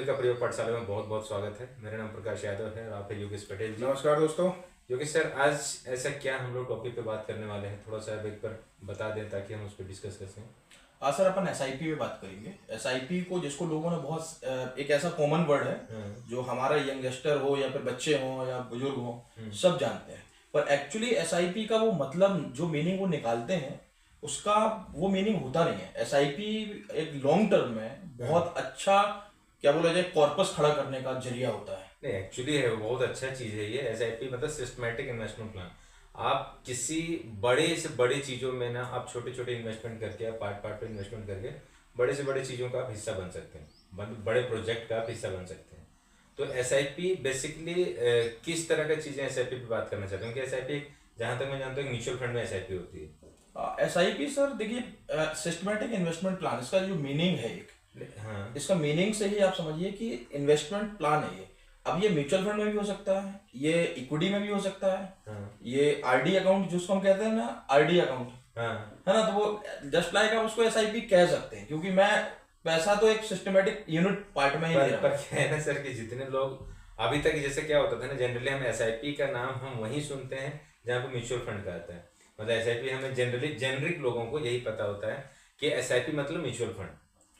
सभी का प्रयोग पाठशाला में बहुत बहुत स्वागत है। मेरा नाम प्रकाश यादव है और आप है योगेश पटेल जी। नमस्कार दोस्तों। योगेश सर, आज ऐसा क्या हम लोग टॉपिक पे बात करने वाले हैं, थोड़ा सा आप एक बार बता दें ताकि हम उस पर डिस्कस कर सकें। आज सर अपन एसआईपी पे बात करेंगे। एसआईपी को जिसको लोगों ने बहुत एक ऐसा कॉमन वर्ड है जो हमारा यंगस्टर हो या फिर बच्चे हो या बुजुर्ग हो सब जानते हैं, पर एक्चुअली एसआईपी का वो मतलब जो मीनिंग वो निकालते हैं उसका वो मीनिंग होता नहीं है। एसआईपी एक लॉन्ग टर्म में बहुत अच्छा क्या बोला जाए कॉर्पस खड़ा करने का जरिया होता है। नहीं, एक्चुअली है, बहुत अच्छा चीज़ है ये एसआईपी, मतलब सिस्टमैटिक इन्वेस्टमेंट प्लान। आप किसी बड़े से बड़ी चीज़ों में ना, आप छोटे छोटे इन्वेस्टमेंट करके, आप पार्ट पार्ट पे इन्वेस्टमेंट करके बड़े से बड़े चीज़ों का आप हिस्सा बन सकते हैं, बड़े प्रोजेक्ट का आप हिस्सा बन सकते हैं। तो एसआईपी बेसिकली किस तरह का चीज़ें एसआईपी पे बात करना चाहते हैं? क्योंकि एसआईपी, जहाँ तक मैं जानता हूँ, म्यूचुअल फंड में एसआईपी होती है। एसआईपी सर देखिए सिस्टमैटिक इन्वेस्टमेंट प्लान इसका जो मीनिंग है हाँ, इसका मीनिंग से ही आप समझिए कि इन्वेस्टमेंट प्लान है ये। अब ये म्यूचुअल फंड में भी हो सकता है, ये इक्विटी में भी हो सकता है, हाँ, ये आरडी अकाउंट जिसको हम कहते हैं ना, आरडी अकाउंट हाँ, है ना, तो वो जस्ट लाइक आप उसको एसआईपी कह सकते हैं क्योंकि मैं पैसा तो एक सिस्टमेटिक यूनिट पार्ट में ही ले रहा पर हूँ। क्या है ना सर कि जितने लोग अभी तक, जैसे क्या होता था ना, जनरली हम एसआईपी का नाम हम वहीं सुनते हैं जहाँ पे म्यूचुअल फंड का आता है। मतलब एसआईपी हमें जनरली जेनरिक लोगों को यही पता होता है कि एसआईपी मतलब म्यूचुअल फंड,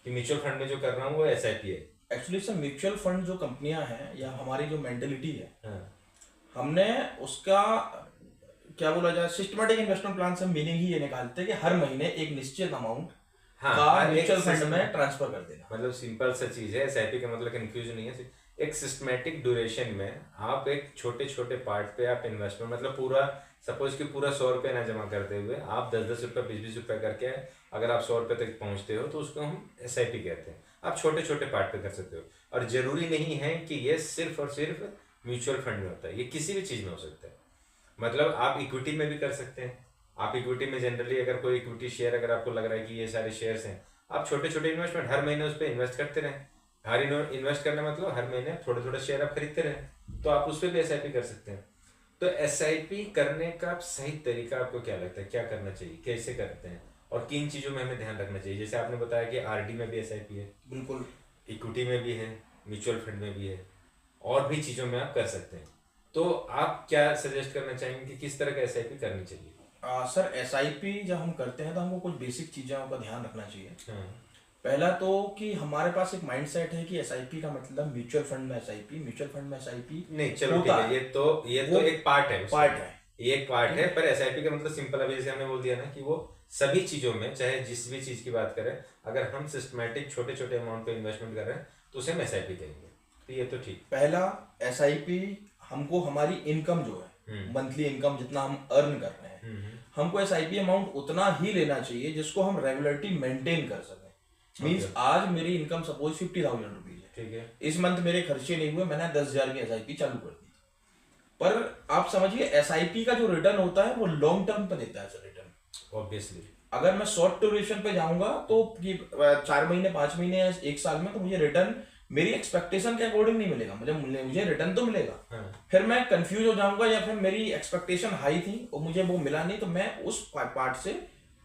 कि म्यूचुअल फंड में जो कर रहा हूँ वो एसआईपी है। एक्चुअली सर म्यूचुअल फंड जो कंपनियां हैं या हमारी जो मेंटेलिटी है, हाँ, हमने उसका क्या बोला जाए सिस्टमेटिक इन्वेस्टमेंट प्लान से मीनिंग ही ये निकालते हैं कि हर महीने एक निश्चित अमाउंट हाँ, का हाँ, म्यूचुअल एक फंड system- में ट्रांसफर कर देना। मतलब सिंपल सा चीज है एसआईपी का, मतलब कंफ्यूजन नहीं है। एक सिस्टमेटिक ड्यूरेशन में आप एक छोटे छोटे पार्ट पे आप इन्वेस्टमेंट, मतलब पूरा सपोज कि पूरा 100 रुपये ना जमा करते हुए आप 10-10 रुपये 20-20 रुपये करके अगर आप 100 रुपये तक पहुंचते हो तो उसको हम एसआईपी कहते हैं। आप छोटे छोटे पार्ट पे कर सकते हो, और जरूरी नहीं है कि ये सिर्फ और सिर्फ म्यूचुअल फंड में होता है, ये किसी भी चीज में हो सकता है। मतलब आप इक्विटी में भी कर सकते हैं। आप इक्विटी में जनरली अगर कोई इक्विटी शेयर, अगर आपको लग रहा है कि ये सारे शेयर्स हैं, आप छोटे छोटे इन्वेस्टमेंट हर महीने उस पर इन्वेस्ट करते रहें। हर इन्वेस्ट करना मतलब हर महीने थोड़े थोड़े शेयर आप खरीदते रहें, तो आप उस पर भी एसआईपी कर सकते हैं। तो एसआईपी करने का सही तरीका आपको क्या लगता है, क्या करना चाहिए, कैसे करते हैं, और किन चीज़ों में हमें ध्यान रखना चाहिए? जैसे आपने बताया कि आरडी में भी एसआईपी है, बिल्कुल। इक्विटी में भी है, म्यूचुअल फंड में भी है, और भी चीज़ों में आप कर सकते हैं। तो आप क्या सजेस्ट करना चाहेंगे कि किस तरह का एसआईपी करनी चाहिए? सर एसआईपी जब हम करते हैं तो हमको कुछ बेसिक चीज़ों का ध्यान रखना चाहिए। हाँ, पहला तो कि हमारे पास एक माइंडसेट है कि एसआईपी का मतलब म्यूचुअल फंड में एसआईपी, म्यूचुअल फंड में एसआईपी नहीं, चलो ठीक है, ये तो एक पार्ट है, पार्ट है। ये एक पार्ट है, पर एसआईपी का मतलब सिंपल, अभी जैसे हमने बोल दिया ना कि वो सभी चीजों में, चाहे जिस भी चीज की बात करें, अगर हम सिस्टमैटिक छोटे छोटे अमाउंट पे इन्वेस्टमेंट कर रहे हैं तो उसे हम एसआईपी कहेंगे। तो ये तो ठीक। पहला एसआईपी हमको हमारी इनकम जो है मंथली इनकम जितना हम अर्न कर रहे हैं, हमको एसआईपी अमाउंट उतना ही लेना चाहिए जिसको हम रेगुलरिटी मेंटेन कर सकें। मीन्स आज मेरी इनकम सपोज 50,000 रुपीज है, ठीक है, इस मंथ मेरे खर्चे नहीं हुए, मैंने 10,000 की एसआईपी चालू कर दी, पर आप समझिए एसआईपी का जो रिटर्न होता है वो लॉन्ग टर्म पे देता है सर रिटर्न। ऑब्वियसली। अगर मैं शॉर्ट ड्यूरेशन पे जाऊंगा तो 4 महीने 5 महीने या 1 साल में, तो मुझे रिटर्न मेरी एक्सपेक्टेशन के अकॉर्डिंग नहीं मिलेगा, मुझे रिटर्न तो मिलेगा, हाँ, फिर मैं कंफ्यूज हो जाऊंगा, या फिर मेरी एक्सपेक्टेशन हाई थी और मुझे वो मिला नहीं तो मैं उस पार्ट से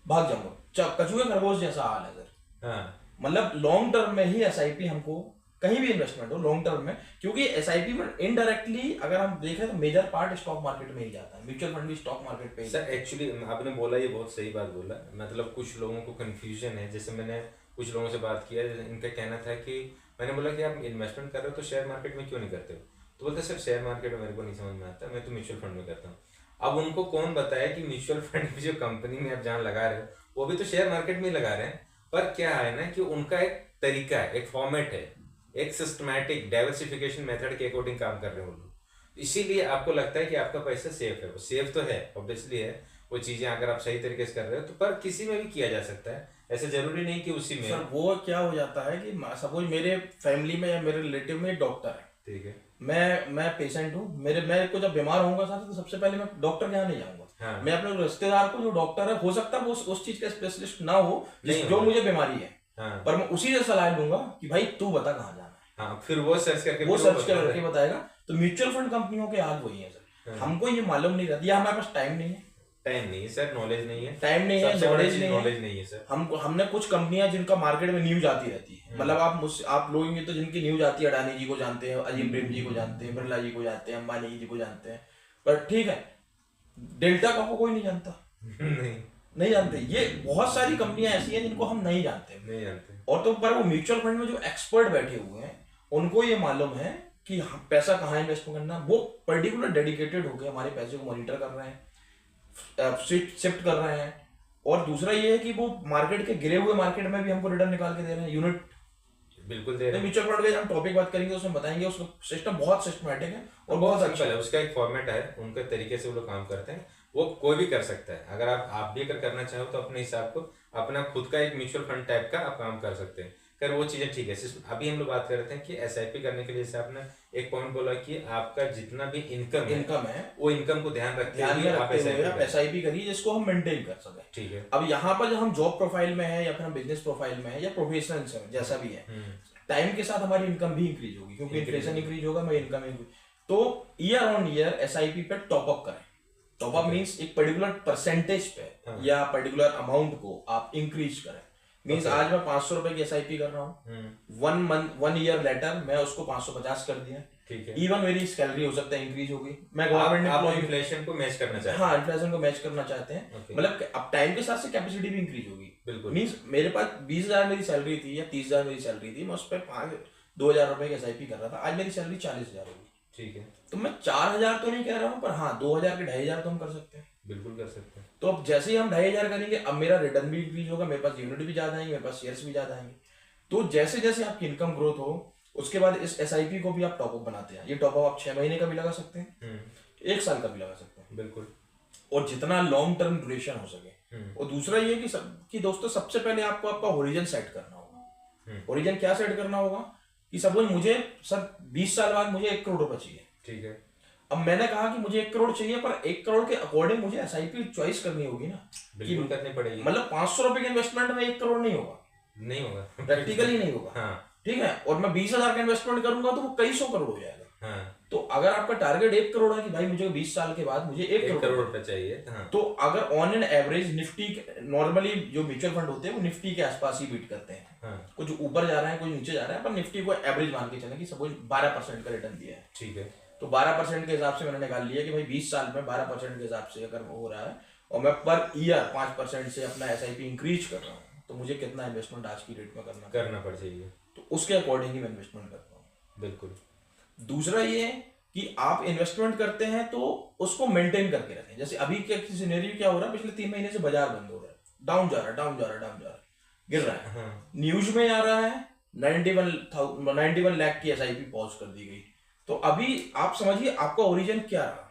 भाग जाऊंगा। कछुए खरगोश जैसा हाल है सर। हाँ, मतलब लॉन्ग टर्म में ही एसआईपी हमको, कहीं भी इन्वेस्टमेंट हो लॉन्ग टर्म में, क्योंकि एसआईपी में इनडायरेक्टली अगर हम देखें तो मेजर पार्ट स्टॉक मार्केट में ही जाता है, म्यूचुअल फंड भी स्टॉक मार्केट पे ही। सर एक्चुअली आपने बोला, ये बहुत सही बात बोला। मतलब कुछ लोगों को कंफ्यूजन है, जैसे मैंने कुछ लोगों से बात किया, इनका कहना था कि मैंने बोला कि आप इन्वेस्टमेंट कर रहे हो तो शेयर मार्केट में क्यों नहीं करते हो? तो बोलते सर शेयर मार्केट में मेरे को नहीं समझ में आता, मैं तो म्यूचुअल फंड में करता हूँ। अब उनको कौन बताया कि म्यूचुअल फंड की जो कंपनी में आप जहाँ लगा रहे हो वो भी तो शेयर मार्केट में ही लगा रहे हैं, पर क्या है ना कि उनका एक तरीका है, एक फॉर्मेट है, एक सिस्टमैटिक डाइवर्सिफिकेशन मेथड के अकॉर्डिंग काम कर रहे हो लोग। इसीलिए आपको लगता है कि आपका पैसा सेफ है। वो सेफ तो है, ऑब्वियसली है, वो चीजें अगर आप सही तरीके से कर रहे हो तो, पर किसी में भी किया जा सकता है, ऐसा जरूरी नहीं कि उसी में। सर वो क्या हो जाता है कि सपोज मेरे फैमिली में या मेरे रिलेटिव में एक डॉक्टर है, ठीक है, मैं पेशेंट हूँ, मेरे को जब बीमार होऊंगा सर तो सबसे पहले मैं डॉक्टर के यहाँ नहीं जाऊंगा। हाँ, मैं अपने रिश्तेदार को जो डॉक्टर है, हो सकता है वो उस चीज का स्पेशलिस्ट ना हो नहीं जो होगा। मुझे बीमारी है, हाँ, पर मैं उसी से सलाह लूंगा कि भाई तू बता कहाँ जाना है, हाँ, फिर वो सर्च करके वो फिर सर्च बता करके रहे। बताएगा। तो म्यूचुअल फंड कंपनियों के हाल वही है सर। हाँ। हमको ये मालूम नहीं रहता या हमारे पास टाइम नहीं है, टाइम नहीं है सर, नॉलेज नहीं है, टाइम नहीं है, नॉलेज नहीं है सर। हमने कुछ कंपनियां जिनका मार्केट में न्यूज आती रहती है, मतलब आप लोग तो जिनकी न्यूज आती है, अडानी जी को जानते हैं, अजीम प्रेम जी को जानते हैं, बिरला जी को जानते हैं, अंबानी जी को जानते हैं, पर ठीक है डेल्टा का को कोई नहीं जानता। नहीं जानते। ये बहुत सारी कंपनियां ऐसी हैं जिनको हम नहीं जानते। और तो पर वो म्यूचुअल फंड में जो एक्सपर्ट बैठे हुए हैं उनको ये मालूम है कि पैसा कहाँ इन्वेस्ट करना, वो पर्टिकुलर डेडिकेटेड होकर हमारे पैसे को मॉनिटर कर रहे हैं, शिफ्ट कर रहे हैं। और दूसरा ये है कि वो मार्केट के गिरे हुए मार्केट में भी हमको रिटर्न निकाल के दे रहे हैं, यूनिट बिल्कुल दे रहे हैं। म्यूचुअल फंड के हम टॉपिक बात करेंगे उसमें बताएंगे, उसका सिस्टम बहुत सिस्टमैटिक है और बहुत अच्छा है। उसका एक फॉर्मेट है, उनके तरीके से वो लोग काम करते हैं, वो कोई भी कर सकता है। अगर आप भी अगर करना चाहो तो अपने हिसाब को अपना खुद का एक म्यूचुअल फंड टाइप का आप काम कर सकते हैं, कर वो चीजें ठीक है। अभी हम लोग बात कर रहे थे कि एसआईपी करने के लिए जैसे आपने एक पॉइंट बोला कि आपका जितना भी इनकम है वो इनकम को ध्यान रखते हुए आप एसआईपी करिए जिसको हम मेंटेन कर सके। ठीक है। अब यहाँ पर जब हम जॉब प्रोफाइल में है या फिर हम बिजनेस प्रोफाइल में है या प्रोफेशनल जैसा भी है, टाइम के साथ हमारी इनकम भी इंक्रीज होगी, क्योंकि इन्फ्लेशन इंक्रीज होगा, मैं इनकम इंक्रीज। तो ईयर ऑन ईयर एसआईपी पे टॉप अप करें। टॉप अप मींस एक पर्टिकुलर परसेंटेज पे या पर्टिकुलर अमाउंट को आप इंक्रीज करें। मींस आज मैं 500 रुपए की एसआईपी कर रहा हूँ, 1 ईयर लेटर मैं उसको 550 कर दिया। ठीक है। इवन मेरी सैलरी हो सकता है इंक्रीज होगी, मैं गवर्नमेंट एम्प्लॉय, इन्फ्लेशन को मैच करना चाहते हैं। हाँ, इन्फ्लेशन को मैच करना चाहते हैं। मतलब अब टाइम के साथ से कैपेसिटी भी इंक्रीज होगी। बिल्कुल। मींस मेरे पास 20,000 मेरी सैलरी थी या 30,000 मेरी सैलरी थी, मैं उस पर 2,000 रुपए की एसआईपी कर रहा था, आज मेरी सैलरी 40,000 होगी। ठीक है। तो मैं 4,000 तो नहीं कह रहा हूँ, पर हाँ 2,000 के 2,500 तो हम कर सकते हैं। बिल्कुल कर सकते हैं। तो अब जैसे ही हम 2,500 करेंगे, अब मेरा रिटर्न भी इंक्रीज होगा, मेरे पास यूनिट भी ज्यादा आएंगे, मेरे पास शेयर्स भी ज्यादा आएंगे। तो जैसे जैसे आपकी इनकम ग्रोथ हो, उसके बाद इस एसआईपी को भी आप टॉपअप बनाते हैं। ये टॉपअप आप 6 महीने का भी लगा सकते हैं, 1 साल का भी लगा सकते हैं। बिल्कुल। और जितना लॉन्ग टर्म ड्यूरेशन हो सके। और दूसरा ये कि दोस्तों सबसे पहले आपको आपका होरिजन सेट करना होगा। होरिजन क्या सेट करना होगा कि सपोज मुझे सर 20 साल बाद मुझे 1 करोड़ रुपए चाहिए। ठीक है। अब मैंने कहा कि मुझे 1 करोड़ चाहिए, पर 1 करोड़ के अकॉर्डिंग मुझे एसआईपी चॉइस करनी होगी ना। बिल्कुल करनी पड़ेगी। मतलब 500 रुपए के इन्वेस्टमेंट में 1 करोड़ नहीं होगा, प्रैक्टिकली नहीं होगा। हाँ। ठीक है। और मैं 20,000 का इन्वेस्टमेंट करूंगा तो वो कई 100 करोड़ हो जाएगा। हाँ। तो अगर आपका टारगेट 1 करोड़ है कि भाई मुझे 20 साल के बाद मुझे 1 करोड़ रुपए चाहिए। हाँ। तो अगर on an average Nifty, normally जो म्यूचुअल फंड होते हैं वो निफ्टी के आसपास ही बीट करते हैं। हाँ। कुछ ऊपर जा रहे हैं, कुछ नीचे जा रहे हैं, पर निफ्टी को एवरेज मान के चले कि सपोज 12% का रिटर्न दिया है। ठीक है। तो 12% के हिसाब से मैंने निकाल लिया कि भाई 20 साल में 12% के हिसाब से अगर हो रहा है और मैं पर ईयर 5% से अपना एसआईपी इंक्रीज कर रहा हूँ, तो मुझे कितना इन्वेस्टमेंट आज की डेट में करना पड़ चाहिए। तो उसके अकॉर्डिंग ही मैं इन्वेस्टमेंट करता हूँ। बिल्कुल। दूसरा ये है कि आप इन्वेस्टमेंट करते हैं तो उसको मेंटेन करके रखें। जैसे अभी सिनेरियो क्या हो रहा है, पिछले 3 महीने से बाजार बंद हो रहा है, डाउन जा रहा है, गिर रहा है। हाँ। न्यूज में आ रहा है 91 लाख की एसआईपी पॉज कर दी गई। तो अभी आप समझिए आपका ओरिजिन क्या रहा।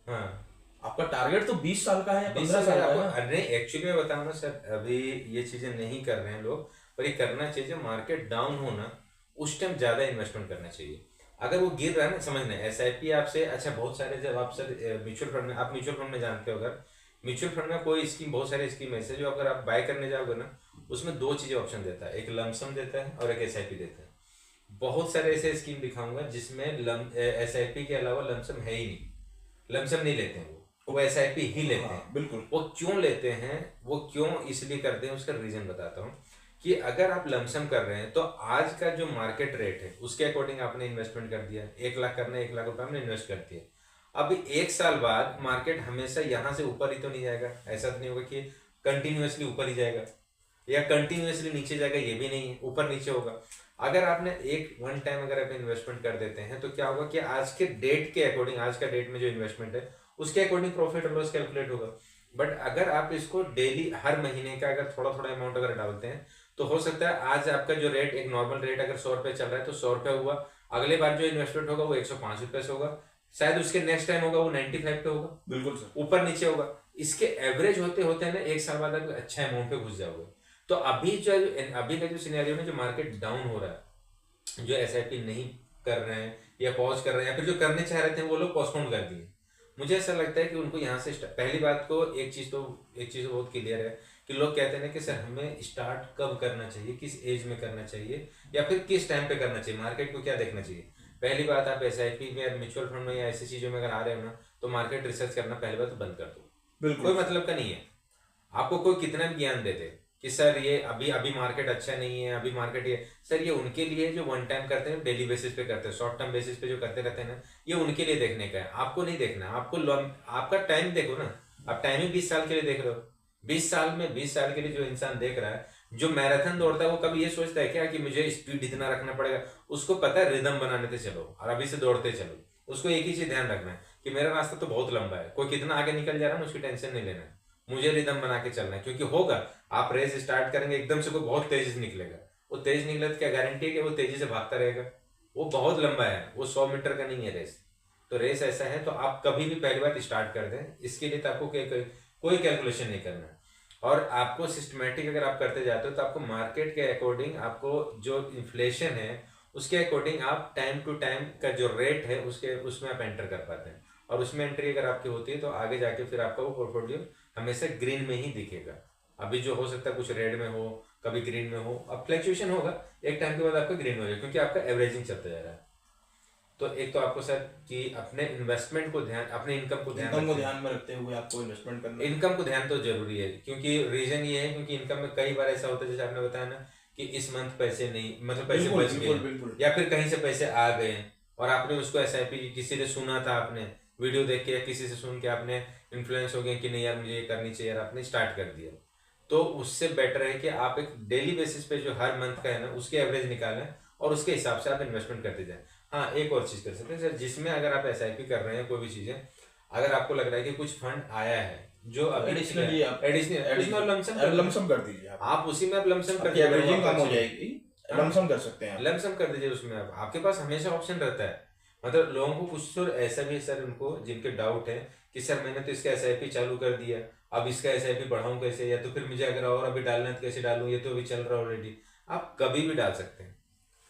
हाँ। आपका टारगेट तो 20 साल का है, 15 साल का है। अरे एक्चुअली मैं बताऊं ना सर, अभी ये चीजें नहीं कर रहे हैं लोग, पर ये करना चाहिए। मार्केट डाउन होना उस टाइम ज्यादा इन्वेस्टमेंट करना चाहिए। अगर वो गिर रहा है ना, समझना एसआईपी आपसे अच्छा बहुत सारे, जब आप सर म्यूचुअल फंड में, आप म्यूचुअल फंड में जानते हो, अगर म्यूचुअल फंड में कोई स्कीम, बहुत सारे स्कीम ऐसे जो अगर आप बाय करने जाओगे ना, उसमें 2 चीजें ऑप्शन देता है, एक लमसम देता है और एक एसआईपी देता है। बहुत सारे ऐसे स्कीम दिखाऊंगा जिसमें एसआईपी के अलावा लमसम है ही नहीं, लमसम नहीं लेते हैं, वो एसआईपी ही लेते हैं। बिल्कुल। वो क्यों लेते हैं, वो क्यों इसलिए करते हैं, उसका रीजन बताता हूँ। कि अगर आप लमसम कर रहे हैं तो आज का जो मार्केट रेट है उसके अकॉर्डिंग आपने इन्वेस्टमेंट कर दिया, 1 लाख करना है, 1 लाख रुपए आपने इन्वेस्ट कर दिया। अब 1 साल बाद मार्केट हमेशा यहाँ से ऊपर ही तो नहीं जाएगा, ऐसा तो नहीं होगा कि कंटिन्यूअसली ऊपर ही जाएगा या कंटिन्यूअसली नीचे जाएगा, ये भी नहीं है, ऊपर नीचे होगा। अगर आपने एक वन टाइम अगर आप इन्वेस्टमेंट कर देते हैं तो क्या होगा कि आज के डेट के अकॉर्डिंग, आज का डेट में जो इन्वेस्टमेंट है उसके अकॉर्डिंग प्रॉफिट और लॉस कैलकुलेट होगा। बट अगर आप इसको डेली हर महीने का अगर थोड़ा थोड़ा अमाउंट अगर डालते हैं तो हो सकता है आज आपका जो रेट, एक नॉर्मल रेट अगर 100 रुपए चल रहा है तो 100 रुपए हुआ, अगले बार जो इन्वेस्टमेंट होगा वो 105 रुपए से होगा, शायद उसके नेक्स्ट टाइम होगा वो 95 पे होगा। बिल्कुल सर। ऊपर नीचे होगा। इसके एवरेज होते होते ना 1 साल बाद आप अच्छा अमाउंट पे घुस जाओगे। तो अभी का जो सिनेरियो में जो मार्केट डाउन हो रहा है, जो एसआईपी नहीं कर रहे हैं या पॉज कर रहे हैं या फिर जो करने चाह रहे थे वो लोग पोस्टपोन कर दिए, मुझे ऐसा लगता है कि उनको यहाँ से पहली बात को एक चीज तो बहुत क्लियर है कि लोग कहते हैं ना कि सर हमें स्टार्ट कब करना चाहिए, किस एज में करना चाहिए या फिर किस टाइम पे करना चाहिए, मार्केट को क्या देखना चाहिए। पहली बात, आप एसआईपी में या म्यूचुअल फंड में या ऐसी चीजों में अगर आ रहे हो ना तो मार्केट रिसर्च करना पहली बात तो बंद कर दो। बिल्कुल। कोई मतलब का नहीं है। आपको कोई कितना भी ज्ञान दे दे कि सर ये अभी अभी मार्केट अच्छा नहीं है, अभी मार्केट ये, सर ये उनके लिए जो वन टाइम करते हैं, डेली बेसिस पे करते हैं, शॉर्ट टर्म बेसिस पे जो करते रहते हैं ना, ये उनके लिए देखने का है, आपको नहीं देखना। आपको आपका टाइम देखो ना। आप टाइम ही 20 साल के लिए देख रहे हो। 20 साल के लिए जो इंसान देख रहा है, जो मैराथन दौड़ता है, वो कभी ये सोचता है क्या कि मुझे स्पीड इतना रखना पड़ेगा? उसको पता है रिदम बनाने से चलो और अभी से दौड़ते चलो। उसको एक ही चीज ध्यान रखना है कि मेरा रास्ता तो बहुत लंबा है, कोई कितना आगे निकल जा रहा है ना, उसकी टेंशन नहीं लेना है, मुझे रिदम बना के चलना है। क्योंकि होगा, आप रेस स्टार्ट करेंगे एकदम से कोई बहुत तेजी से निकलेगा, वो तेज निकले तो क्या गारंटी है कि वो तेजी से भागता रहेगा? वो बहुत लंबा है, वो 100 मीटर का नहीं है रेस। तो रेस ऐसा है, तो आप कभी भी पहली बार स्टार्ट कर दें, इसके लिए तो आपको कोई कैलकुलेशन नहीं करना है। और आपको सिस्टमेटिक अगर आप करते जाते हो तो आपको मार्केट के अकॉर्डिंग, आपको जो इन्फ्लेशन है उसके अकॉर्डिंग आप टाइम टू टाइम का जो रेट है उसके उसमें आप एंटर कर पाते हैं। और उसमें एंट्री अगर आपकी होती है तो आगे जाके फिर आपका वो पोर्टफोलियो हमेशा ग्रीन में ही दिखेगा। अभी जो हो सकता है कुछ रेड में हो, कभी ग्रीन में हो, अब फ्लक्चुएशन होगा, एक टाइम के बाद आपका ग्रीन हो जाएगा क्योंकि आपका एवरेजिंग चलता जा रहा है। तो एक तो आपको सर कि अपने इन्वेस्टमेंट को ध्यान, अपने इनकम को ध्यान में रखते हुए आपको इन्वेस्टमेंट करना है। इनकम को ध्यान तो जरूरी है, क्योंकि रीजन ये है क्योंकि इनकम में कई बार ऐसा होता है, जैसे आपने बताया ना कि इस मंथ पैसे नहीं, मतलब पैसे बच गए या फिर कहीं से पैसे आ गए और आपने उसको एसआईपी, किसी ने सुना था, आपने वीडियो देख के या किसी से सुन के आपने इन्फ्लुएंस हो गए कि नहीं यार मुझे ये करनी चाहिए, यार आपने स्टार्ट कर दिया। तो उससे बेटर है कि आप एक डेली बेसिस पे जो हर मंथ का है ना उसके एवरेज निकालें और उसके हिसाब से आप इन्वेस्टमेंट करते जाएं। हाँ, एक और चीज कर सकते हैं सर, जिसमें अगर आप एसआईपी कर रहे हैं कोई भी चीजें, अगर आपको लग रहा है कि कुछ फंड आया है जो अभी एडिशनल लमसम कर दीजिए आप उसी में आप लमसम कर दीजिए, एवरेजिंग कम हो जाएगी, लमसम कर सकते हैं, लमसम कर दीजिए। उसमें आप, आपके पास हमेशा ऑप्शन रहता है। मतलब लोगों को कुछ तो ऐसा भी है सर, उनको जिनके डाउट है कि सर मैंने तो इसका एसआईपी चालू कर दिया, अब इसका एसआईपी बढ़ाऊं कैसे, या तो फिर मुझे अगर और अभी डालना है तो कैसे डालूं, ये तो अभी चल रहा है ऑलरेडी। आप कभी भी डाल सकते हैं,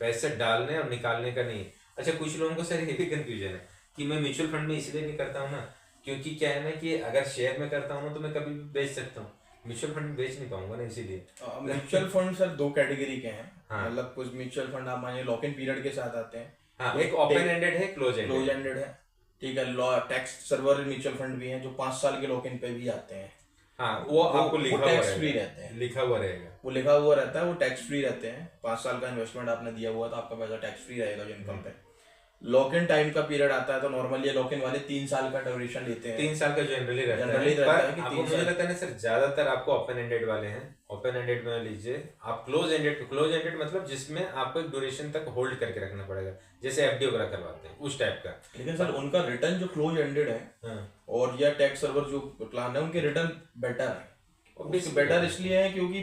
पैसे डालने और निकालने का नहीं। अच्छा, कुछ लोगों को सर ये भी कंफ्यूजन है कि मैं म्यूचुअल फंड में इसलिए नहीं करता हूँ ना, क्योंकि क्या है ना कि अगर शेयर में करता हूँ तो मैं कभी भी बेच सकता हूँ, म्यूचुअल फंड में बेच नहीं पाऊंगा ना, इसीलिए। म्यूचुअल फंड सर दो कैटेगरी के हैं। हाँ। मतलब कुछ म्यूचुअल फंड आप मानिए लॉक इन पीरियड के साथ आते हैं। हाँ, एक ओपन एंडेड है, क्लोज एंडेड है, ठीक है। टैक्स सर्वर म्यूचुअल फंड भी हैं जो 5 साल के लॉक इन पे भी आते हैं। हाँ, वो आपको टैक्स फ्री रहते हैं, लिखा हुआ रहेगा, वो लिखा हुआ रहता है, वो टैक्स फ्री रहते हैं। 5 साल का इन्वेस्टमेंट आपने दिया हुआ तो आपका पैसा टैक्स फ्री रहेगा जो इनकम पे। लॉक इन टाइम का पीरियड आता है तो नॉर्मली लॉक इन वाले 3 साल का ड्यूरेशन लेते हैं। 3 साल का जनरली रहता है कि आपको, मुझे लगता है ना सर ज्यादातर आपको ओपन एंडेड वाले हैं, ओपन एंडेड में लीजिए आप। क्लोज एंडेड मतलब जिसमें आपको एक ड्यूरेशन तक होल्ड करके रखना पड़ेगा, जैसे एफडी वगैरह करवाते हैं उस टाइप का। लेकिन सर उनका रिटर्न जो क्लोज एंडेड है और या टैक्स सर्वर जो प्लान है, उनके रिटर्न बेटर है। बेटर इसलिए है क्योंकि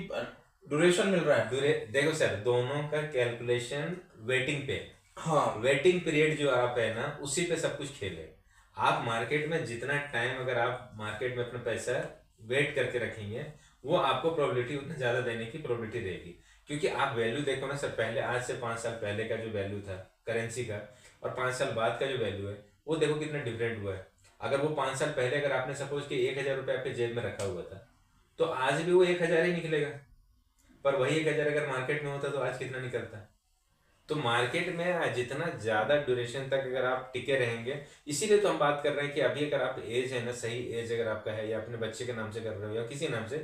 ड्यूरेशन मिल रहा है। देखो सर, दोनों का कैलकुलेशन वेटिंग पे, हाँ, वेटिंग पीरियड जो आप है ना उसी पे सब कुछ खेले। आप मार्केट में जितना टाइम अगर आप मार्केट में अपना पैसा वेट करके रखेंगे, वो आपको प्रोबेबिलिटी उतना ज्यादा देने की प्रोबेबिलिटी देगी। क्योंकि आप वैल्यू देखो ना सर, पहले आज से 5 साल पहले का जो वैल्यू था करेंसी का और 5 साल बाद का जो वैल्यू है, वो देखो कितना डिफरेंट हुआ है। अगर वो 5 साल पहले अगर आपने सपोज कि 1000 रुपये आपके जेब में रखा हुआ था, तो आज भी वो 1000 ही निकलेगा। पर वही 1000 अगर मार्केट में होता तो आज कितना निकलता? तो मार्केट में जितना ज्यादा ड्यूरेशन तक अगर आप टिके रहेंगे, इसीलिए तो हम बात कर रहे हैं कि अभी अगर आप एज है ना, सही एज अगर आपका है या अपने बच्चे के नाम से कर रहे हो या किसी नाम से,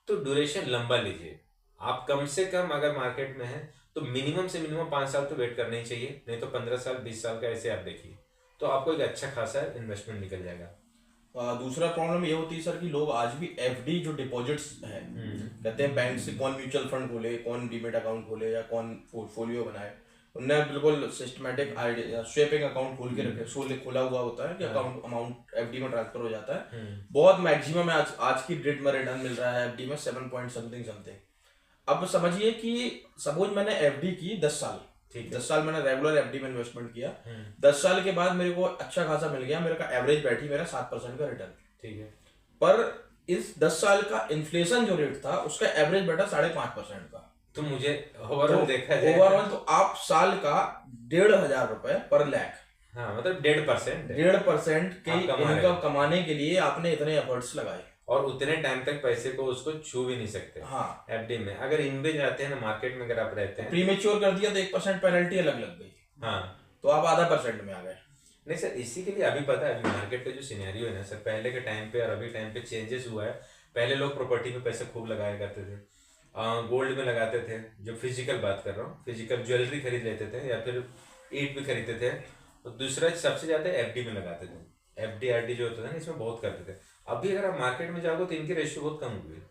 तो ड्यूरेशन लंबा लीजिए। आप कम से कम अगर मार्केट में है तो मिनिमम से मिनिमम 5 साल तो वेट करना ही चाहिए, नहीं तो 15 साल 20 साल का ऐसे आप देखिए, तो आपको एक अच्छा खासा इन्वेस्टमेंट निकल जाएगा। दूसरा प्रॉब्लम ये होती है सर कि लोग आज भी एफडी जो डिपॉजिट्स हैं, कहते हैं बैंक से कौन म्यूचुअल फंड खोले, कौन डीमेट अकाउंट खोले या कौन पोर्टफोलियो बनाए, उन्हें बिल्कुल सिस्टमेटिक आइडिया स्वेपिंग अकाउंट खोल के रखे, खोला हुआ होता है कि अकाउंट अमाउंट एफडी में ट्रांसफर हो जाता है। बहुत मैक्सिमम आज की डेट में रिटर्न मिल रहा है एफडी में 7 पॉइंट समथिंग। अब समझिए कि सपोज मैंने एफडी की 10 साल, ठीक 10 साल मैंने रेगुलर एफडी में इन्वेस्टमेंट किया, 10 साल के बाद मेरे को अच्छा खासा मिल गया, मेरे का एवरेज बैठी मेरा 7% का रिटर्न, ठीक है। पर इस 10 साल का इन्फ्लेशन जो रेट था उसका एवरेज बैठा 5.5% का। तो मुझे ओवरऑल देखा जाए, ओवरऑल तो आप साल का 1,500 रुपए पर लाख, हाँ मतलब 1.5% के इनकम कमाने के लिए आपने इतने एफर्ट्स लगाए और उतने टाइम तक पैसे को उसको छू भी नहीं सकते। हाँ, एफडी में अगर इन भी जाते हैं ना मार्केट में, अगर आप रहते हैं प्रीमेच्योर कर दिया तो 1% पेनल्टी अलग लग गई, हाँ, तो आप 0.5% में आ गए। नहीं सर, इसी के लिए अभी पता है, अभी मार्केट का जो सिनेरियो है ना सर, पहले के टाइम पे और अभी टाइम पे चेंजेस हुआ है। पहले लोग प्रॉपर्टी पे पैसे खूब लगाया करते थे, गोल्ड में लगाते थे, जो फिजिकल बात कर रहा हूँ, फिजिकल ज्वेलरी खरीद लेते थे या फिर ईट भी खरीदते थे। और दूसरा सबसे ज़्यादा एफडी में लगाते थे, एफडी आरडी जो होता था ना, इसमें बहुत करते थे। अभी अगर आप मार्केट में जाओगे तो इनकी रेशियो बहुत कम हुई है।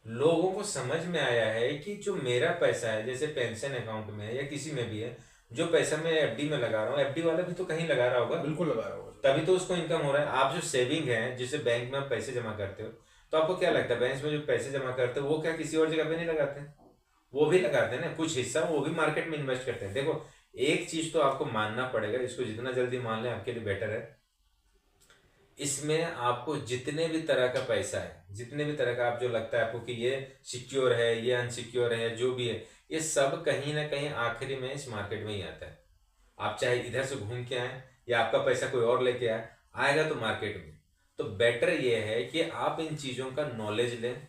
लोगों को समझ में आया है कि जो मेरा पैसा है, जैसे पेंशन अकाउंट में है या किसी में भी है, जो पैसा मैं एफडी में लगा रहा हूँ, एफडी वाला भी तो कहीं लगा रहा होगा, बिल्कुल लगा रहा होगा, तभी तो उसको इनकम हो रहा है। आप जो सेविंग है, जिसे बैंक में आप पैसे जमा करते हो, तो आपको क्या लगता है बैंक में जो पैसे जमा करते हो वो क्या किसी और जगह पे नहीं लगाते हैं? वो भी लगाते हैं ना, कुछ हिस्सा वो भी मार्केट में इन्वेस्ट करते हैं। देखो, एक चीज तो आपको मानना पड़ेगा, इसको जितना जल्दी मान लें आपके लिए बेटर है। इसमें आपको जितने भी तरह का पैसा है, जितने भी तरह का आप जो लगता है आपको कि ये सिक्योर है, ये अनसिक्योर है, जो भी है, ये सब कहीं ना कहीं आखिरी में इस मार्केट में ही आता है। आप चाहे इधर से घूम के आए या आपका पैसा कोई और लेके आए, आएगा तो मार्केट में। तो बेटर ये है कि आप इन चीज़ों का नॉलेज लें,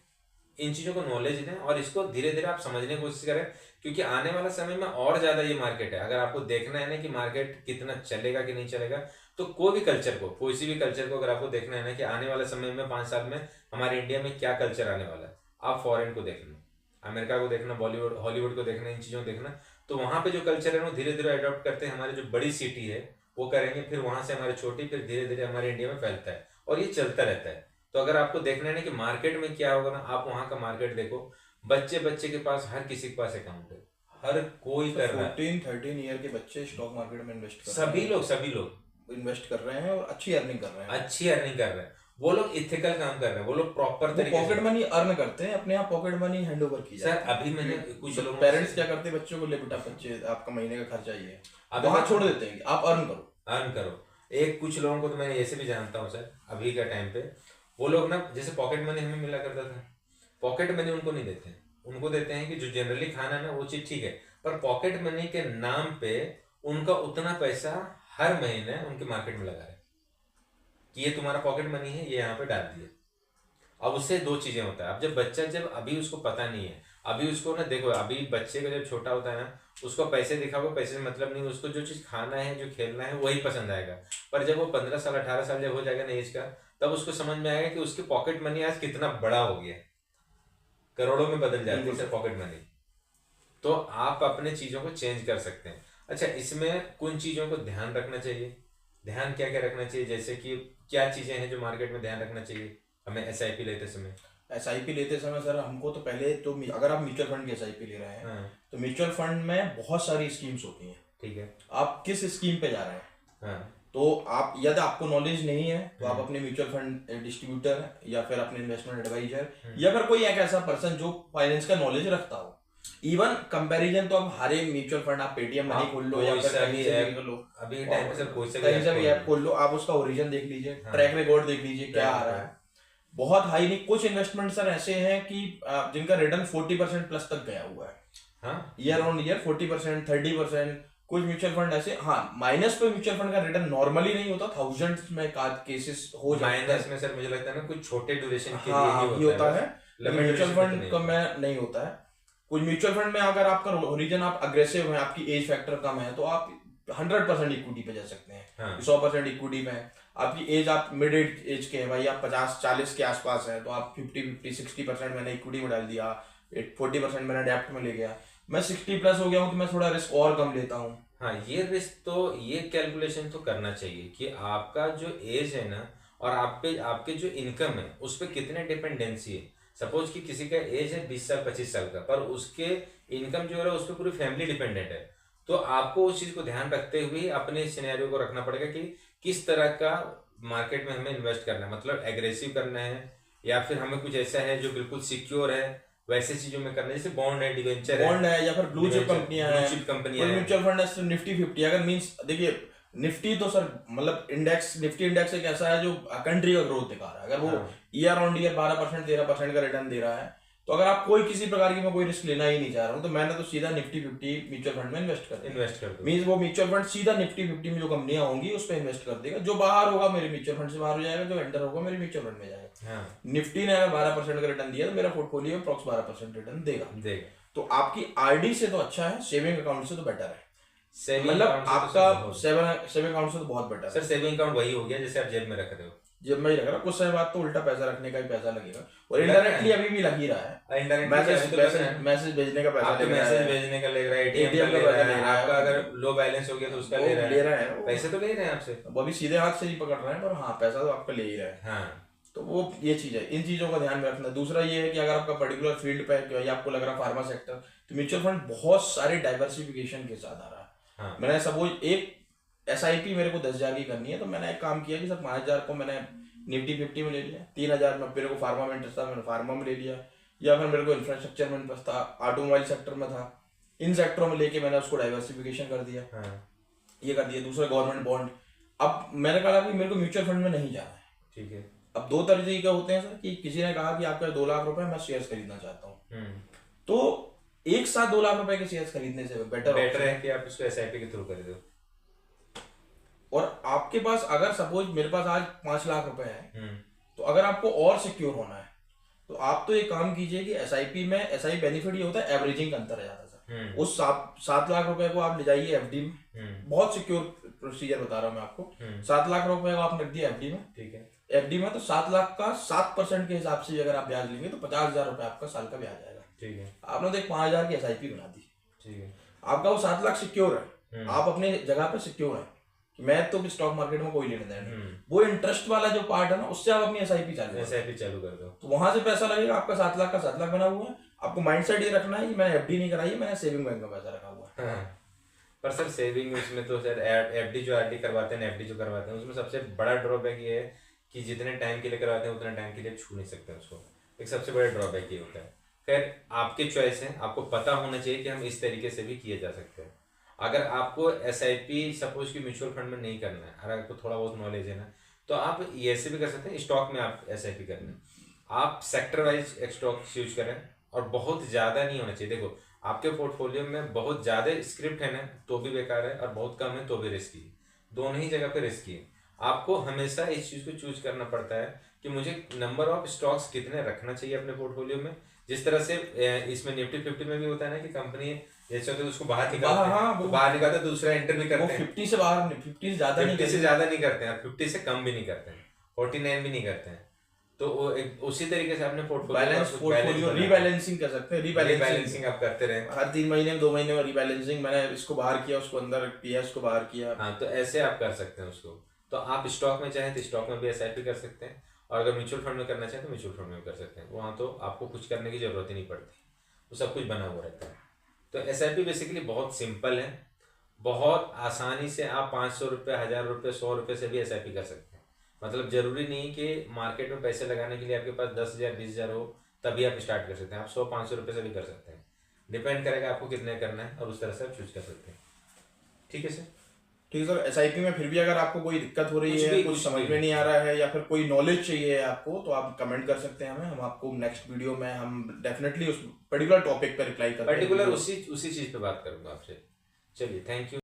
इन चीज़ों को नॉलेज लें और इसको धीरे धीरे आप समझने की कोशिश करें, क्योंकि आने वाला समय में और ज़्यादा ये मार्केट है। अगर आपको देखना है ना कि मार्केट कितना चलेगा कि नहीं चलेगा, तो कोई भी कल्चर को, कोई सी भी कल्चर को अगर आपको देखना है ना कि आने वाले समय में 5 साल में हमारे इंडिया में क्या कल्चर आने वाला है, आप फॉरेन को देखना, अमेरिका को देखना, बॉलीवुड हॉलीवुड को देखना, इन चीज़ों को देखना। तो वहाँ पे जो कल्चर है वो धीरे धीरे अडॉप्ट करते हैं। हमारे जो बड़ी सिटी है वो करेंगे, फिर वहाँ से हमारे छोटी, फिर धीरे धीरे हमारे इंडिया में फैलता है और ये चलता रहता है। तो अगर आपको देखना है ना कि मार्केट में क्या होगा ना, आप वहाँ का मार्केट देखो। बच्चे बच्चे के पास, हर किसी के पास अकाउंट है, हर कोई कर रहा है। 14-13 ईयर के बच्चे स्टॉक मार्केट में इन्वेस्ट कर सभी लोग इन्वेस्ट कर रहे हैं और अच्छी अर्निंग कर रहे हैं, अच्छी अर्निंग कर रहे हैं। वो लोग इथिकल काम कर रहे हैं, वो लोग प्रॉपर तरीके पॉकेट मनी अर्न करते हैं, अपने आप पॉकेट मनी हैंड ओवर की सर अभी मैंने कुछ लोग पेरेंट्स क्या करते हैं, बच्चों को ले बेटा बच्चे आपका महीने का खर्चा ये है, अभी वहां छोड़ देते हैं, आप अर्न करो। एक कुछ लोगों को तो मैंने ऐसे भी जानता हूँ सर, अभी का टाइम पे वो लोग ना, जैसे पॉकेट मनी हमें मिला करता था, पॉकेट मनी उनको नहीं देते हैं, उनको देते हैं कि जो जनरली खाना है ना वो चीज ठीक है, पर पॉकेट मनी के नाम पे उनका उतना पैसा हर महीने उनके मार्केट में लगा है कि ये तुम्हारा पॉकेट मनी है, ये यहाँ पे डाल दिए। अब उससे दो चीजें होता है। अब जब बच्चा, जब अभी उसको पता नहीं है, अभी उसको ना देखो, अभी बच्चे का जब छोटा होता है ना, उसको पैसे दिखाओगे, पैसे से मतलब नहीं, उसको जो चीज खाना है, जो खेलना है, वही पसंद आएगा। पर जब वो 15 साल 18 साल जब हो जाएगा ना एज का, तब उसको समझ में आएगा कि उसकी पॉकेट मनी आज कितना बड़ा हो गया, करोड़ों में बदल जाती है सर पॉकेट मनी। तो आप अपने चीजों को चेंज कर सकते हैं। अच्छा, इसमें कुछ चीजों को ध्यान रखना चाहिए। ध्यान क्या क्या रखना चाहिए, जैसे कि क्या चीजें हैं जो मार्केट में ध्यान रखना चाहिए हमें एसआईपी लेते समय? एसआईपी लेते समय सर हमको तो पहले तो, अगर आप म्यूचुअल फंड की एसआईपी ले रहे हैं, हाँ, तो म्यूचुअल फंड में बहुत सारी स्कीम्स होती हैं। ठीक है, आप किस स्कीम पे जा रहे हैं, हाँ, तो आप, यदि आपको नॉलेज नहीं है तो आप अपने म्यूचुअल फंड डिस्ट्रीब्यूटर या फिर अपने इन्वेस्टमेंट एडवाइजर या फिर कोई एक ऐसा पर्सन जो फाइनेंस का नॉलेज रखता हो। इवन कंपैरिजन तो आप हर एक म्यूचुअल फंड, आप पेटीएम मनी खोल लो या फिर कहीं से भी लो, अभी टाइम पे सर कोई से कहीं से भी ऐप खोल लो, आप उसका ओरिजिन देख लीजिए, ट्रैक रिकॉर्ड देख लीजिए क्या आ रहा है। बहुत हाई नहीं, कुछ इन्वेस्टमेंट सर ऐसे हैं कि जिनका रिटर्न 40% प्लस तक गया हुआ है, ईयर ऑन ईयर 40%, 30%। कुछ म्यूचुअल फंड ऐसे, हाँ, माइनस पे म्यूचुअल फंड का रिटर्न नॉर्मली नहीं होता, थाउजेंड्स में केसेस हो जाते हैं माइनस में सर। मुझे लगता है ना कुछ छोटे ड्यूरेशन के हाँ, लिए ही होता है, म्यूचुअल फंड नहीं। का में नहीं होता है। कुछ म्यूचुअल फंड में अगर आपका ओरिजिन, आप अग्रेसिव है, आपकी एज फैक्टर कम है, तो आप 100% इक्विटी पे जा सकते हैं, 100% इक्विटी में। आपकी एज, आप मिड एज के हैं भाई, आप 50-40 के आसपास है, तो आप 50-60% मैंने इक्विटी में डाल दिया, 40% मैंने डेप्ट में ले गया। मैं 60 प्लस हो गया हूँ तो मैं थोड़ा रिस्क और कम लेता हूँ। हाँ, ये रिस्क तो, ये कैलकुलेशन तो करना चाहिए कि आपका जो एज है ना, और आप पे आपके जो इनकम है उस पर कितने डिपेंडेंसी है। सपोज कि किसी का एज है 20 साल 25 साल का, पर उसके इनकम जो है उस पर पूरी फैमिली डिपेंडेंट है, तो आपको उस चीज को ध्यान रखते हुए अपने सिनेरियो को रखना पड़ेगा कि किस तरह का मार्केट में हमें इन्वेस्ट करना है। मतलब एग्रेसिव करना है या फिर हमें कुछ ऐसा है जो बिल्कुल सिक्योर है, वैसे चीजों में करना है, जैसे बॉन्ड है, डिवेंचर है या फिर ब्लू चिप कंपनियां हैं, म्यूचुअल फंड है निफ्टी 50। अगर मींस देखिए, निफ्टी तो सर मतलब इंडेक्स, निफ्टी इंडेक्स एक ऐसा है जो कंट्री का ग्रोथ दिखा रहा है। अगर वो ईयर ऑन ईयर 12% 13% का रिटर्न दे रहा है, तो अगर आप कोई किसी प्रकार की, मैं कोई रिस्क लेना ही नहीं चाह रहा हूँ, तो मैंने तो सीधा निफ्टी 50 म्यूचुअल फंड में इन्वेस्ट कर मींस वो म्यूचुअल फंड सीधा निफ्टी 50 में जो कंपनियां होंगी उस पर इन्वेस्ट कर देगा। जो बाहर होगा मेरे म्यूचुअल फंड से बाहर हो जाएगा, जो एंटर होगा मेरे म्यूचुअल फंड में जाएगा। निफ्टी ने अगर 12% का रिटर्न दिया तो मेरा पोर्टफोलियो अप्रॉक्स 12% रिटर्न देगा। तो आपकी आरडी से तो अच्छा है, सेविंग अकाउंट से तो बेटर है। सेविंग मतलब अकाउंट से तो आपका सर बहुत- सेविंग अकाउंट से तो बहुत बेटर सर है। सेविंग अकाउंट वही हो गया जैसे आप जेब में रख रहे हो। जब मैं ही रख रहा हूँ, कुछ समय बाद तो उल्टा पैसा रखने का ही पैसा लगेगा, और लग रहा इनडायरेक्टली है। अभी भी लग ही रहा है। इनडायरेक्टली मैसेज अभी तो लग रहा मैसेज है। मैसेज भेजने का पैसा आपके ले रहा मैसेज है, भेजने का ले रहा है, एटीएम ATM का का ले पैसा रहा ले है, रहा है, आपका अगर लो बैलेंस हो गया तो उसका वो ले रहा ले है, रहा है वो। पैसे तो ले रहे हैं आपसे। वो अभी सीधे हाथ से नहीं पकड़ रहे हैं, पर हाँ पैसा तो आपका ले ही रहा है। हाँ तो वो ये चीज है, इन चीजों का ध्यान में रखना। दूसरा ये है कि अगर आपका पर्टिकुलर फील्ड पे या आपको लग रहा है फार्मा सेक्टर, तो म्यूचुअल फंड बहुत सारे डाइवर्सिफिकेशन के साथ आ रहा है। हाँ मैंने सपोज एक SIP मेरे को 10,000 की करनी है, तो मैंने एक काम किया कि सर 5,000 को मैंने निफ्टी 50 में ले लिया, 3,000 में मेरे को फार्मा में इंटरेस्ट था, मैंने फार्मा में ले लिया, या फिर मेरे को इंफ्रास्ट्रक्चर में इंटरेस्ट था, ऑटोमोबाइल सेक्टर में था, इन सेक्टरों में लेके मैंने उसको डाइवर्सिफिकेशन कर दिया, हाँ ये कर दिया। दूसरा गवर्नमेंट बॉन्ड। अब मैंने कहा कि मेरे को म्यूचुअल फंड में नहीं जाना है। ठीक है। अब दो तरीके होते हैं सर, कि किसी ने कहा कि आपका 2 लाख रुपए मैं शेयर्स खरीदना चाहता हूँ, तो एक साथ 2 लाख रुपए के शेयर्स खरीदने से बेटर है कि आप उसको SIP के थ्रू कर दो। और आपके पास अगर सपोज मेरे पास आज 5 लाख रुपए है, तो अगर आपको और सिक्योर होना है, तो आप तो ये काम कीजिए कि SIP में SIP बेनिफिट ये होता है एवरेजिंग का अंतर आ जाता है सर। उस 7 लाख रुपए को आप ले जाइए FD में, बहुत सिक्योर प्रोसीजर बता रहा हूँ मैं आपको। 7 लाख रुपए को आप रख दिए FD में, ठीक है। FD में तो 7 लाख का 7% के हिसाब से अगर आप ब्याज लेंगे तो 50,000 रुपए आपका साल का ब्याज आएगा। ठीक है। आपने तो एक 5,000 की SIP बना दी, ठीक है। आपका वो 7 लाख सिक्योर है, आप अपने जगह पे सिक्योर है कि मैं तो स्टॉक मार्केट में कोई लेने देना नहीं। वो इंटरेस्ट वाला जो पार्ट है ना, उससे आप अपनी SIP चालू कर दो, तो वहां से पैसा लगेगा आपका 7 लाख का 7 लाख बना हुआ है। आपको माइंडसेट ये रखना है कि मैंने FD नहीं कराई है, मैंने सेविंग बैंक में पैसा रखा हुआ है। हाँ। पर सर सेविंग उसमें तो सर FD जो RD करवाते हैं, FD जो करवाते हैं, उसमें सबसे बड़ा ड्रॉबैक ये है कि जितने टाइम के लिए करवाते हैं उतने टाइम के लिए छू नहीं सकते उसको। एक सबसे बड़ा ड्रॉबैक ये होता है। खैर आपके चॉइस है, आपको पता होना चाहिए कि हम इस तरीके से भी किए जा सकते हैं। अगर आपको SIP सपोज कि म्यूचुअल फंड में नहीं करना है, अगर आपको थोड़ा बहुत नॉलेज है ना, तो आप ऐसे भी कर सकते हैं, स्टॉक में आप SIP करना है, आप सेक्टर वाइज एक स्टॉक यूज करें, और बहुत ज़्यादा नहीं होना चाहिए। देखो आपके पोर्टफोलियो में बहुत ज़्यादा स्क्रिप्ट है ना तो भी बेकार है, और बहुत कम है तो भी रिस्की है, दोनों ही जगह पे रिस्की है। आपको हमेशा इस चीज़ को चूज करना पड़ता है कि मुझे नंबर ऑफ स्टॉक्स कितने रखना चाहिए अपने पोर्टफोलियो में। जिस तरह से इसमें निफ्टी 50 में भी होता है ना कि कंपनी जैसे होती है उसको बाहर निकालते हैं, तो बाहर निकालते हैं तो दूसरा एंटर भी करते हैं। 50 से बाहर नहीं, 50 से ज्यादा नहीं, 50 से ज्यादा नहीं करते हैं, 50 से कम भी नहीं करते हैं, 49 भी नहीं करते हैं। तो वो उसी तरीके से अपने पोर्टफोलियो रीबैलेंसिंग कर सकते हैं। रीबैलेंसिंग आप करते रहे, हर 3 महीने में 2 महीने में रीबैलेंसिंग, मैंने इसको बाहर किया, उसको अंदर किया, इसको बाहर किया। हाँ, तो ऐसे आप कर सकते हैं उसको। तो आप स्टॉक में चाहें तो स्टॉक में भी SIP कर सकते हैं, और अगर म्यूचुअल फंड में करना चाहें तो म्यूचुअल फंड में कर सकते हैं। वहाँ तो आपको कुछ करने की जरूरत ही नहीं पड़ती, तो सब कुछ बना हुआ रहता है। तो SIP बेसिकली बहुत सिंपल है, बहुत आसानी से आप 500 रुपये, 1,000 रुपये, 100 रुपये से भी SIP कर सकते हैं। मतलब जरूरी नहीं कि मार्केट में पैसे लगाने के लिए आपके पास 10,000, 20,000 हो तभी आप स्टार्ट कर सकते हैं। आप 100-500 रुपये से भी कर सकते हैं, डिपेंड करेगा आपको कितने करना है, और उस तरह से आप चूज कर सकते हैं। ठीक है सर। ठीक है सर। SIP में फिर भी अगर आपको कोई दिक्कत हो रही है, कुछ समझ में नहीं आ रहा है, या फिर कोई नॉलेज चाहिए आपको, तो आप कमेंट कर सकते हैं हमें, हम आपको नेक्स्ट वीडियो में हम डेफिनेटली उस पर्टिकुलर टॉपिक पे रिप्लाई करेंगे, पर्टिकुलर उसी चीज पे बात करूंगा आपसे। चलिए, थैंक यू।